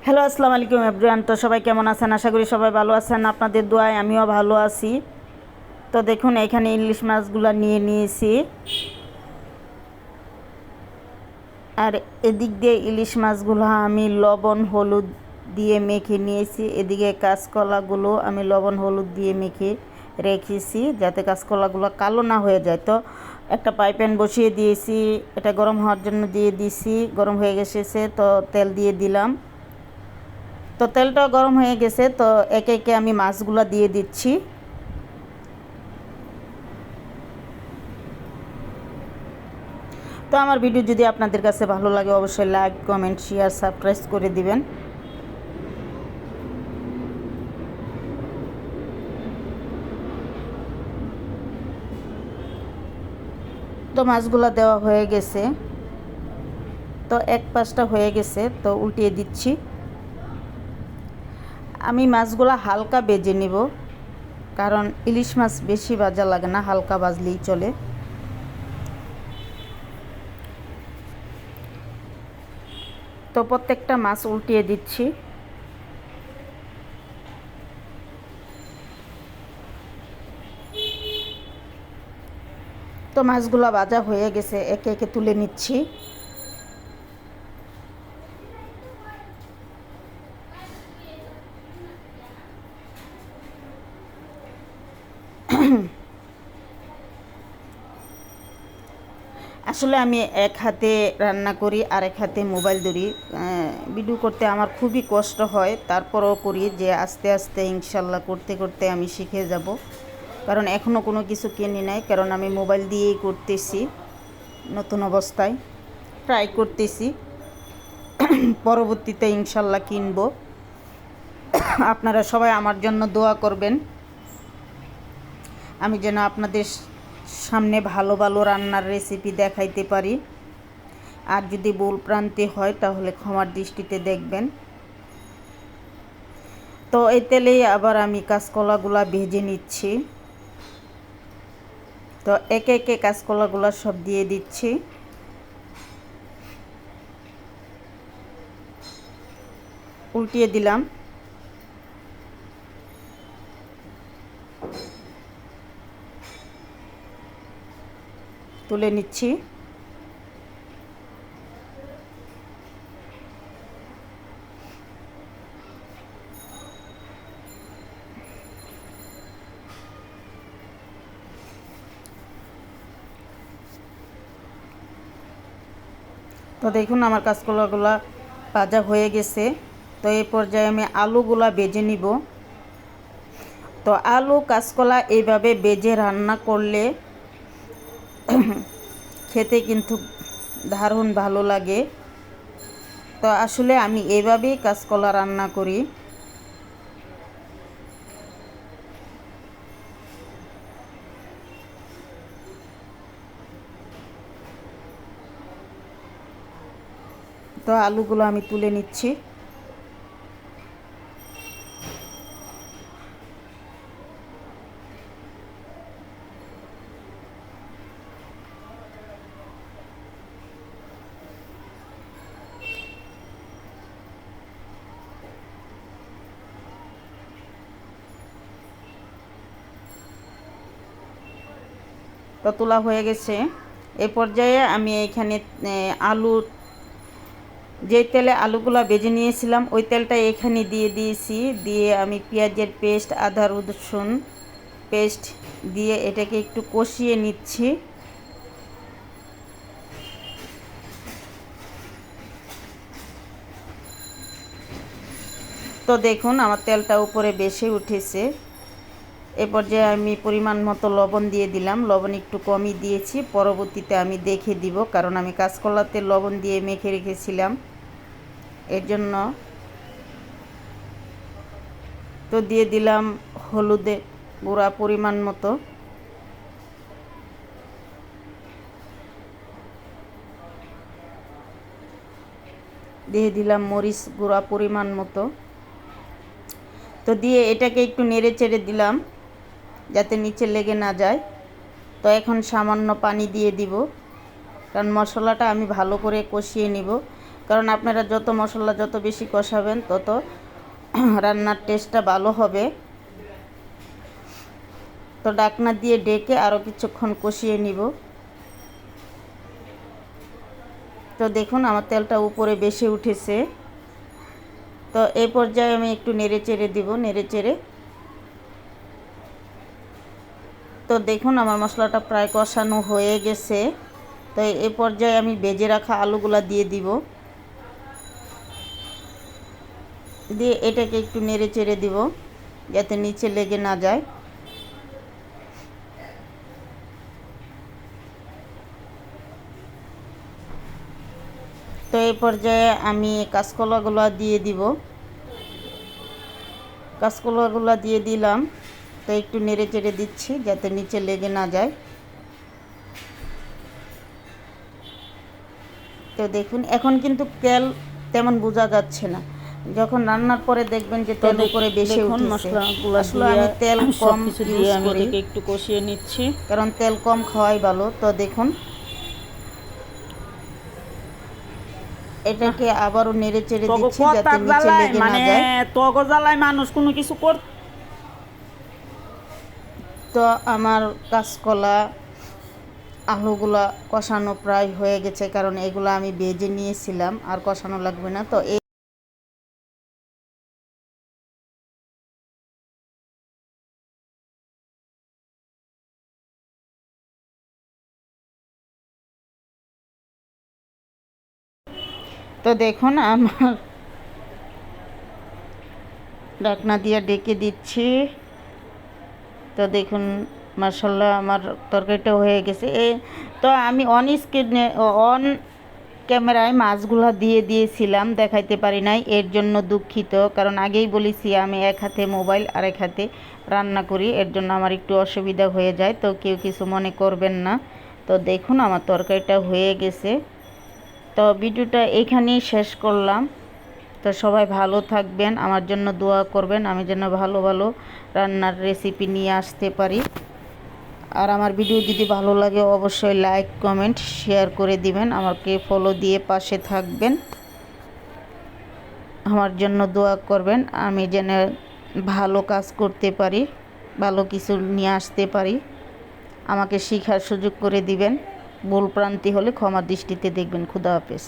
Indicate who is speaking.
Speaker 1: Hello, আসসালামু আলাইকুম everyone. তো সবাই কেমন আছেন? আশা করি সবাই ভালো আছেন। আপনাদের দোয়ায় আমিও ভালো আছি। তো দেখুন, এখানে ইলিশ মাছগুলো নিয়ে নিয়েছি, আর এদিক দিয়ে ইলিশ মাছগুলো আমি লবণ হলুদ দিয়ে মেখে নিয়েছি। এদিকে কাঁচকলাগুলো আমি লবণ হলুদ দিয়ে মেখে রেখেছি যাতে কাঁচকলাগুলো কালো না হয়ে যায়। তো একটা ফ্রাই প্যান বসিয়ে দিয়েছি, এটা গরম হওয়ার জন্য দিয়ে দিয়েছি। গরম হয়ে গেছে, তো তেল দিয়ে দিলাম। তো তেলটা গরম হয়ে গেছে, তো একে একে আমি মাছগুলো দিয়ে দিচ্ছি। তো আমার ভিডিও যদি আপনাদের কাছে ভালো লাগে অবশ্যই লাইক কমেন্ট শেয়ার সাবস্ক্রাইব করে দিবেন। তো মাছগুলো দেওয়া হয়ে গেছে, তো এক পাশটা হয়ে গেছে, তো উল্টিয়ে দিচ্ছি। আমি মাছগুলো হালকা ভেজে নিব, কারণ ইলিশ মাছ বেশি ভাজা লাগে না, হালকা ভাজলেই চলে। তো প্রত্যেকটা মাছ উল্টিয়ে দিচ্ছি। তো মাছগুলো ভাজা হয়ে গেছে, একে একে তুলে নিচ্ছি। আসলে আমি এক হাতে রান্না করি আর এক হাতে মোবাইল ধরি। ভিডিও করতে আমার খুবই কষ্ট হয়, তারপরেও করি, যে আস্তে আস্তে ইনশাল্লাহ করতে করতে আমি শিখে যাব। কারণ এখনও কোনো কিছু কিনি নাই, কারণ আমি মোবাইল দিয়েই করতেছি। নতুন অবস্থায় ট্রাই করতেছি, পরবর্তীতে ইনশাল্লাহ কিনব। আপনারা সবাই আমার জন্য দোয়া করবেন, আমি যেন আপনাদের সামনে ভালো ভালো রান্নার রেসিপি দেখাইতে পারি। আর যদি ভুল প্রান্তে হয় তাহলে ক্ষমার দৃষ্টিতে দেখবেন। তো এই তেলেই আবার আমি কাঁচকলাগুলা ভেজে নিচ্ছি। তো একে একে কাঁচকলাগুলা সব দিয়ে দিচ্ছি। উল্টিয়ে দিলাম। তুলে নিচ্ছি। তো দেখুন, আমার কাঁচকলাগুলা ভাজা হয়ে গেছে। তো এই পর্যায়ে আমি আলুগুলা ভেজে নিব। তো আলু কাঁচকলা এইভাবে ভেজে রান্না করলে খেতে কিন্তু দারুণ ভালো লাগে। তো আসলে আমি এইভাবেই কাঁচকলা রান্না করি। তো আলুগুলো আমি তুলে নিচ্ছি। তো তোলা হয়ে গেছে। এই পর্যায়ে আমি এখানে আলু, যে তেলে আলুগুলো ভেজে নিয়েছিলাম ওই তেলটা এখানে দিয়ে দিয়েছি। দিয়ে আমি পেঁয়াজের পেস্ট, আদা রসুন পেস্ট দিয়ে এটাকে একটু কষিয়ে নিচ্ছি। তো দেখুন, আমার তেলটা উপরে বেশি উঠেছে। এ পর্যায়ে আমি পরিমাণ মতো লবণ দিয়ে দিলাম। লবণ একটু কমই দিয়েছি, পরবর্তীতে আমি দেখে দিব, কারণ আমি কাঁচকলাতে লবণ দিয়ে মেখে রেখেছিলাম, এর জন্য। তো দিয়ে দিলাম হলুদে গুঁড়া পরিমাণ মতো। দিয়ে দিলাম মরিচ গুঁড়া পরিমাণ মতো। তো দিয়ে এটাকে একটু নেড়ে চেড়ে দিলাম যাতে নিচে লেগে না যায়। তো এখন সামান্য পানি দিয়ে দিব, কারণ মশলাটা আমি ভালো করে কষিয়ে নিব। কারণ আপনারা যত মশলা যত বেশি কষাবেন তত রান্নার টেস্টটা ভালো হবে। তো ঢাকনা দিয়ে ডেকে আরও কিছুক্ষণ কষিয়ে নিব। তো দেখুন আমার তেলটা উপরে বেশি উঠেছে। তো এই পর্যায়ে আমি একটু নেড়ে চেড়ে দিব, নেড়ে চেড়ে। তো দেখুন আমার মশলাটা প্রায় কষানো হয়ে গেছে। তো এই পর্যায়ে আমি ভেজে রাখা আলুগুলা দিয়ে দিব, দিয়ে এটাকে একটু নেড়ে চেড়ে দিব যাতে নিচে লেগে না যায়। তো এই পর্যায়ে আমি কাঁচকলাগুলো দিয়ে দিব, কাঁচকলাগুলো দিয়ে দিলাম। তো একটু নেড়ে চেড়ে দিচ্ছি যাতে নিচে লেগে না যায়। তো দেখুন এখন কিন্তু তেল তেমন বোঝা যাচ্ছে না, যখন রান্নার পরে দেখবেন যে তেল উপরে বেশি উঠেছে।
Speaker 2: মশলাগুলো
Speaker 1: আসলে আমি তেল কম
Speaker 2: দিয়ে
Speaker 1: ইউজ
Speaker 2: আমি
Speaker 1: করি,
Speaker 2: এটাকে একটু কষিয়ে নিচ্ছি।
Speaker 1: কারণ তেল কম খাওয়াই ভালো। তো দেখুন এটাকে আবারও নেড়ে চেড়ে দিচ্ছি যাতে নিচে লেগে না যায়।
Speaker 2: তগো জ্বালায় মানুষ কোনো কিছু কর।
Speaker 1: তো আমার কাঁচকলা আলুগুলা কষানো প্রায় হয়ে গেছে, কারণ এগুলো আমি ভেজে নিয়েছিলাম, আর কষানো লাগবে না। তো এই তো দেখুন আমার ঢাকনা দিয়ে ডেকে দিচ্ছি। তো দেখুন মাশাআল্লাহ আমার তরকারিটা হয়ে গেছে। তো আমি অন ক্যামেরায় মাছগুলো দিয়ে দিয়েছিলাম, দেখাইতে পারি নাই, এর জন্য দুঃখিত। কারণ আগেই বলেছি আমি এক হাতে মোবাইল আর এক হাতে রান্না করি, এর জন্য আমার একটু অসুবিধা হয়ে যায়। তো কেউ কিছু মনে করবেন না। তো দেখুন আমার তরকারিটা হয়ে গেছে। তো ভিডিওটা এখানেই শেষ করলাম। তো সবাই ভালো থাকবেন, আমার জন্য দোয়া করবেন, আমি যেন ভালো ভালো রান্নার রেসিপি নিয়ে আসতে পারি। আর আমার ভিডিও যদি ভালো লাগে অবশ্যই লাইক কমেন্ট শেয়ার করে দিবেন, আমাকে ফলো দিয়ে পাশে থাকবেন, আমার জন্য দোয়া করবেন, আমি যেন ভালো কাজ করতে পারি, ভালো কিছু নিয়ে আসতে পারি। আমাকে শেখার সুযোগ করে দিবেন, ভুল প্রান্তি হলে ক্ষমা দৃষ্টিতে দেখবেন। খুদা হাফেজ।